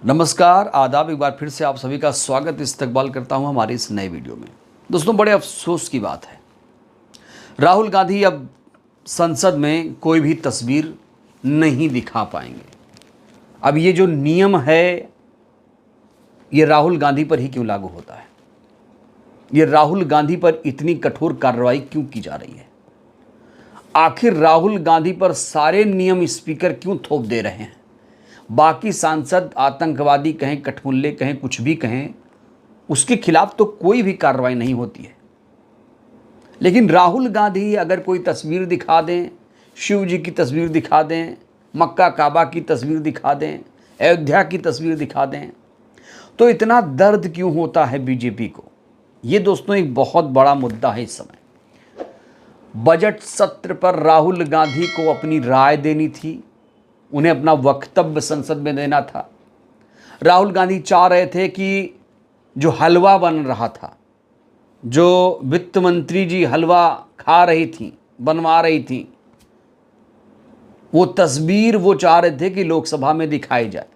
नमस्कार, आदाब। एक बार फिर से आप सभी का स्वागत इस्तकबाल करता हूं हमारी इस नए वीडियो में। दोस्तों, बड़े अफसोस की बात है, राहुल गांधी अब संसद में कोई भी तस्वीर नहीं दिखा पाएंगे। अब ये जो नियम है, ये राहुल गांधी पर ही क्यों लागू होता है? ये राहुल गांधी पर इतनी कठोर कार्रवाई क्यों की जा रही है? आखिर राहुल गांधी पर सारे नियम स्पीकर क्यों थोप दे रहे हैं? बाकी सांसद आतंकवादी कहें, कठमुल्ले कहें, कुछ भी कहें, उसके खिलाफ तो कोई भी कार्रवाई नहीं होती है। लेकिन राहुल गांधी अगर कोई तस्वीर दिखा दें, शिव जी की तस्वीर दिखा दें, मक्का काबा की तस्वीर दिखा दें, अयोध्या की तस्वीर दिखा दें, तो इतना दर्द क्यों होता है बीजेपी को? ये दोस्तों एक बहुत बड़ा मुद्दा है इस समय। बजट सत्र पर राहुल गांधी को अपनी राय देनी थी, उन्हें अपना वक्तव्य संसद में देना था। राहुल गांधी चाह रहे थे कि जो हलवा बन रहा था, जो वित्त मंत्री जी हलवा खा रही थी, बनवा रही थी, वो तस्वीर वो चाह रहे थे कि लोकसभा में दिखाई जाए।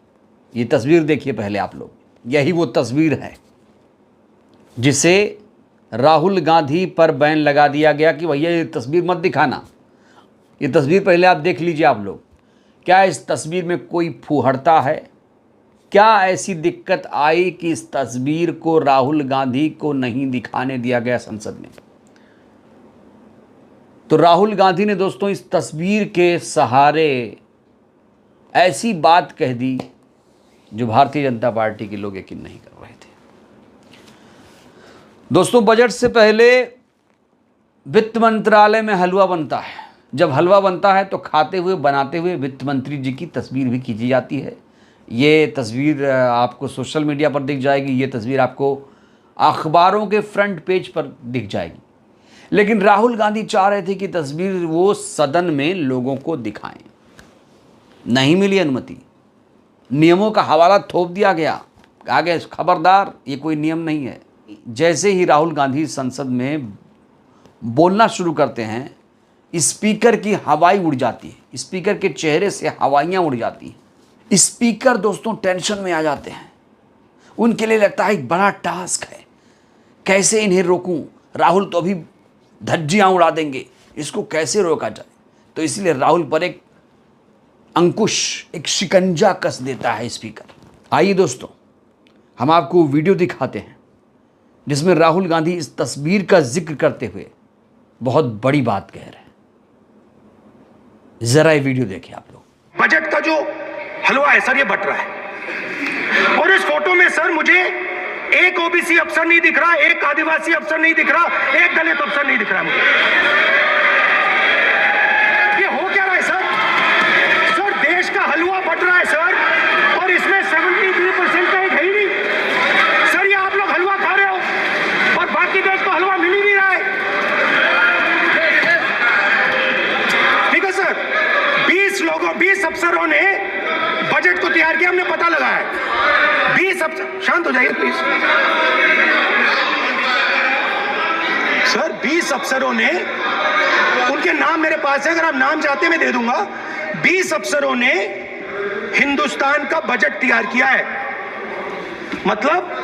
ये तस्वीर देखिए पहले आप लोग, यही वो तस्वीर है जिसे राहुल गांधी पर बैन लगा दिया गया कि भैया ये तस्वीर मत दिखाना। ये तस्वीर पहले आप देख लीजिए आप लोग। क्या इस तस्वीर में कोई फूहड़ता है? क्या ऐसी दिक्कत आई कि इस तस्वीर को राहुल गांधी को नहीं दिखाने दिया गया संसद में? तो राहुल गांधी ने दोस्तों इस तस्वीर के सहारे ऐसी बात कह दी जो भारतीय जनता पार्टी के लोग यकीन नहीं कर रहे थे। दोस्तों, बजट से पहले वित्त मंत्रालय में हलवा बनता है। जब हलवा बनता है तो खाते हुए, बनाते हुए वित्त मंत्री जी की तस्वीर भी खींची जाती है। ये तस्वीर आपको सोशल मीडिया पर दिख जाएगी, ये तस्वीर आपको अखबारों के फ्रंट पेज पर दिख जाएगी। लेकिन राहुल गांधी चाह रहे थे कि तस्वीर वो सदन में लोगों को दिखाएं। नहीं मिली अनुमति, नियमों का हवाला थोप दिया गया। आगे खबरदार, ये कोई नियम नहीं है। जैसे ही राहुल गांधी संसद में बोलना शुरू करते हैं, स्पीकर की हवाई उड़ जाती है, स्पीकर के चेहरे से हवाइयाँ उड़ जाती हैं। स्पीकर दोस्तों टेंशन में आ जाते हैं। उनके लिए लगता है एक बड़ा टास्क है, कैसे इन्हें रोकूं? राहुल तो अभी धज्जियाँ उड़ा देंगे, इसको कैसे रोका जाए? तो इसलिए राहुल पर एक अंकुश, एक शिकंजा कस देता है स्पीकर। आइए दोस्तों, हम आपको वीडियो दिखाते हैं जिसमें राहुल गांधी इस तस्वीर का जिक्र करते हुए बहुत बड़ी बात कह रहे हैं। जरा ये वीडियो देखिए आप लोग। बजट का जो हलवा है सर, ये बट रहा है। और इस फोटो में सर मुझे एक ओबीसी अफसर नहीं दिख रहा, एक आदिवासी अफसर नहीं दिख रहा, एक दलित अफसर नहीं दिख रहा मुझे। ये हो क्या रहा है सर? सर देश का हलवा बट रहा है सर, और इसमें 73% का एक है ही नहीं। सर ये आप लोग हलवा खा रहे हो और बाकी देश को हलवा मिल ही नहीं रहा है। ठीक है सर, 20 अफसरों ने बजट को तैयार किया, हमने पता लगाया है। 20 अफसर, शांत हो जाइए प्लीज सर। 20 अफसरों ने, उनके नाम मेरे पास है, अगर आप नाम चाहते मैं दे दूंगा। 20 अफसरों ने हिंदुस्तान का बजट तैयार किया है। मतलब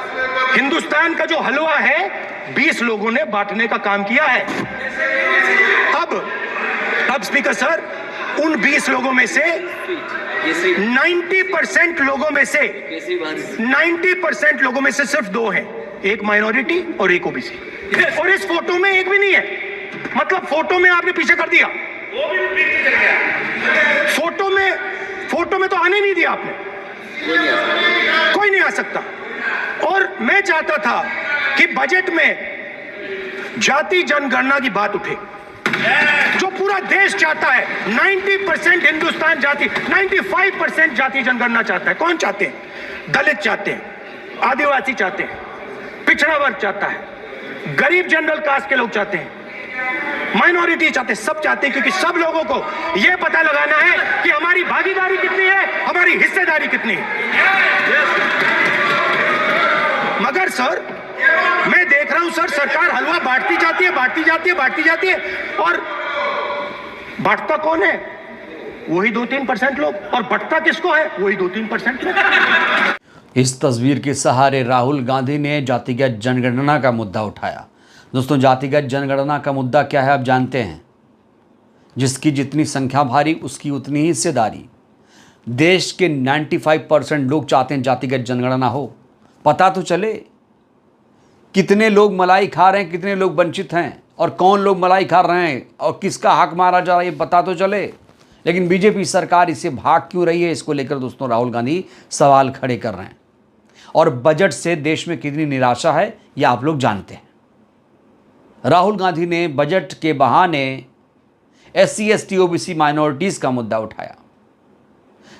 हिंदुस्तान का जो हलवा है 20 लोगों ने बांटने का काम किया है। अब स्पीकर सर, उन 20 लोगों में से 90% लोगों में से 90% लोगों में से सिर्फ 2 हैं, एक माइनॉरिटी और एक ओबीसी। और इस फोटो में एक भी नहीं है। मतलब फोटो में आपने पीछे कर दिया, वो भी पीछे चल गया। फोटो में तो आने नहीं दिया आपने, कोई नहीं आ सकता। और मैं चाहता था कि बजट में जाति जनगणना की बात उठे, जो पूरा देश चाहता है। 90% हिंदुस्तान जाति, 95% जाति जनगणना चाहता है। कौन चाहते हैं? दलित चाहते हैं, आदिवासी चाहते हैं, पिछड़ा वर्ग चाहता है, गरीब जनरल कास्ट के लोग चाहते हैं, माइनॉरिटी चाहते हैं, सब चाहते हैं। क्योंकि सब लोगों को यह पता लगाना है कि हमारी भागीदारी कितनी है, हमारी हिस्सेदारी कितनी है। मगर सर मैं देख रहा हूं सर, सरकार हलवा बांटती जाती है, और बांटता कौन है? वही 2-3% लोग, और बंटता किसको है? वही 2-3% लोग। इस तस्वीर के सहारे राहुल गांधी ने जातिगत जनगणना का मुद्दा उठाया। दोस्तों, जातिगत जनगणना का मुद्दा क्या है आप जानते हैं? जिसकी जितनी संख्या भारी उसकी उतनी ही हिस्सेदारी। देश के 95% लोग चाहते हैं जातिगत जनगणना हो। पता तो चले कितने लोग मलाई खा रहे हैं, कितने लोग वंचित हैं और कौन लोग मलाई खा रहे हैं और किसका हक मारा जा रहा है, ये पता तो चले। लेकिन बीजेपी सरकार इसे भाग क्यों रही है, इसको लेकर दोस्तों राहुल गांधी सवाल खड़े कर रहे हैं। और बजट से देश में कितनी निराशा है यह आप लोग जानते हैं। राहुल गांधी ने बजट के बहाने SC ST OBC माइनॉरिटीज का मुद्दा उठाया।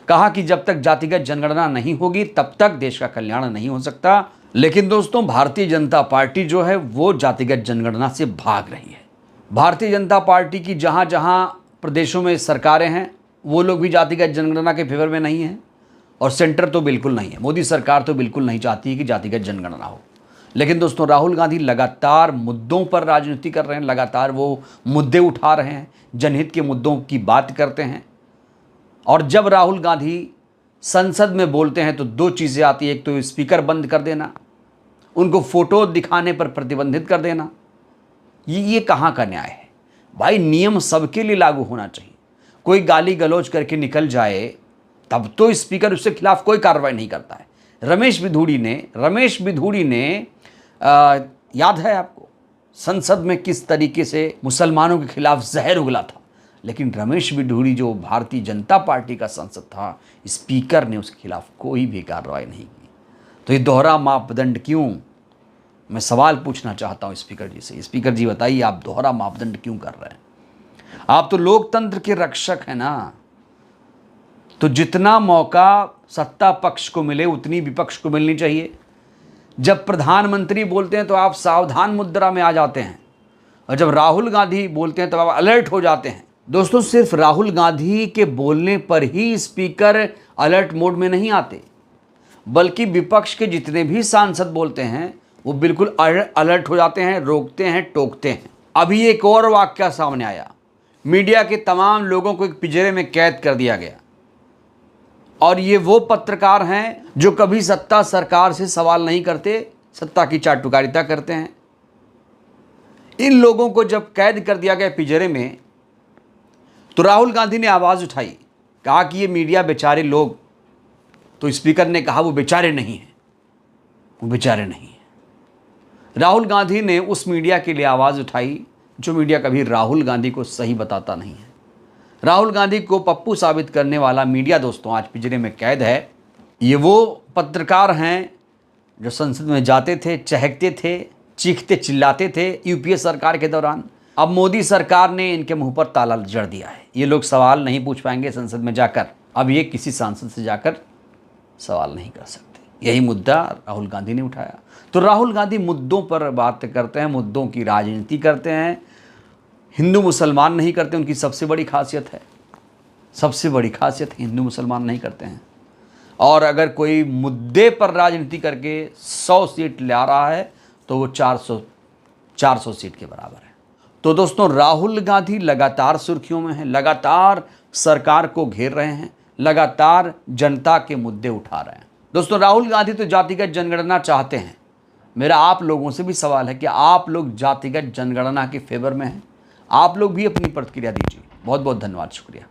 कहा कि जब तक जातिगत जनगणना नहीं होगी तब तक देश का कल्याण नहीं हो सकता। लेकिन दोस्तों, भारतीय जनता पार्टी जो है वो जातिगत जनगणना से भाग रही है। भारतीय जनता पार्टी की जहां जहां प्रदेशों में सरकारें हैं वो लोग भी जातिगत जनगणना के फेवर में नहीं हैं और सेंटर तो बिल्कुल नहीं है। मोदी सरकार तो बिल्कुल नहीं चाहती है कि जातिगत जनगणना हो। लेकिन दोस्तों, राहुल गांधी लगातार मुद्दों पर राजनीति कर रहे हैं, लगातार वो मुद्दे उठा रहे हैं, जनहित के मुद्दों की बात करते हैं। और जब राहुल गांधी संसद में बोलते हैं तो दो चीज़ें आती है, एक तो स्पीकर बंद कर देना, उनको फोटो दिखाने पर प्रतिबंधित कर देना। ये कहाँ का न्याय है भाई? नियम सबके लिए लागू होना चाहिए। कोई गाली गलौज करके निकल जाए तब तो स्पीकर उसके खिलाफ कोई कार्रवाई नहीं करता है। रमेश बिधूड़ी ने याद है आपको संसद में किस तरीके से मुसलमानों के खिलाफ जहर उगला था। लेकिन रमेश बिधूड़ी जो भारतीय जनता पार्टी का सांसद था, स्पीकर ने उसके खिलाफ कोई भी कार्रवाई नहीं की। तो ये दोहरा मापदंड क्यों? मैं सवाल पूछना चाहता हूँ स्पीकर जी से। स्पीकर जी बताइए, आप दोहरा मापदंड क्यों कर रहे हैं? आप तो लोकतंत्र के रक्षक हैं ना। तो जितना मौका सत्ता पक्ष को मिले उतनी विपक्ष को मिलनी चाहिए। जब प्रधानमंत्री बोलते हैं तो आप सावधान मुद्रा में आ जाते हैं और जब राहुल गांधी बोलते हैं तो आप अलर्ट हो जाते हैं। दोस्तों, सिर्फ राहुल गांधी के बोलने पर ही स्पीकर अलर्ट मोड में नहीं आते, बल्कि विपक्ष के जितने भी सांसद बोलते हैं वो बिल्कुल अलर्ट हो जाते हैं, रोकते हैं, टोकते हैं। अभी एक और वाकया सामने आया। मीडिया के तमाम लोगों को एक पिंजरे में कैद कर दिया गया और ये वो पत्रकार हैं जो कभी सत्ता सरकार से सवाल नहीं करते, सत्ता की चाटुकारिता करते हैं। इन लोगों को जब कैद कर दिया गया पिंजरे में तो राहुल गांधी ने आवाज़ उठाई, कहा कि ये मीडिया बेचारे लोग। तो स्पीकर ने कहा वो बेचारे नहीं हैं, वो बेचारे नहीं हैं। राहुल गांधी ने उस मीडिया के लिए आवाज़ उठाई जो मीडिया कभी राहुल गांधी को सही बताता नहीं है। राहुल गांधी को पप्पू साबित करने वाला मीडिया दोस्तों आज पिंजरे में कैद है। ये वो पत्रकार हैं जो संसद में जाते थे, चहकते थे, चीखते चिल्लाते थे यूपीए सरकार के दौरान। अब मोदी सरकार ने इनके मुंह पर ताला जड़ दिया है। ये लोग सवाल नहीं पूछ पाएंगे संसद में जाकर। अब ये किसी सांसद से जाकर सवाल नहीं कर सकते। यही मुद्दा राहुल गांधी ने उठाया। तो राहुल गांधी मुद्दों पर बात करते हैं, मुद्दों की राजनीति करते हैं। हिंदू मुसलमान नहीं करते, उनकी सबसे बड़ी खासियत है। सबसे बड़ी खासियत हिंदू मुसलमान नहीं करते हैं। और अगर कोई मुद्दे पर राजनीति करके 100 सीट ला रहा है तो वो 400 सीट के बराबर है। तो दोस्तों, राहुल गांधी लगातार सुर्खियों में हैं, लगातार सरकार को घेर रहे हैं, लगातार जनता के मुद्दे उठा रहे हैं। दोस्तों, राहुल गांधी तो जातिगत जनगणना चाहते हैं। मेरा आप लोगों से भी सवाल है कि आप लोग जातिगत जनगणना के फेवर में हैं? आप लोग भी अपनी प्रतिक्रिया दीजिए। बहुत बहुत धन्यवाद, शुक्रिया।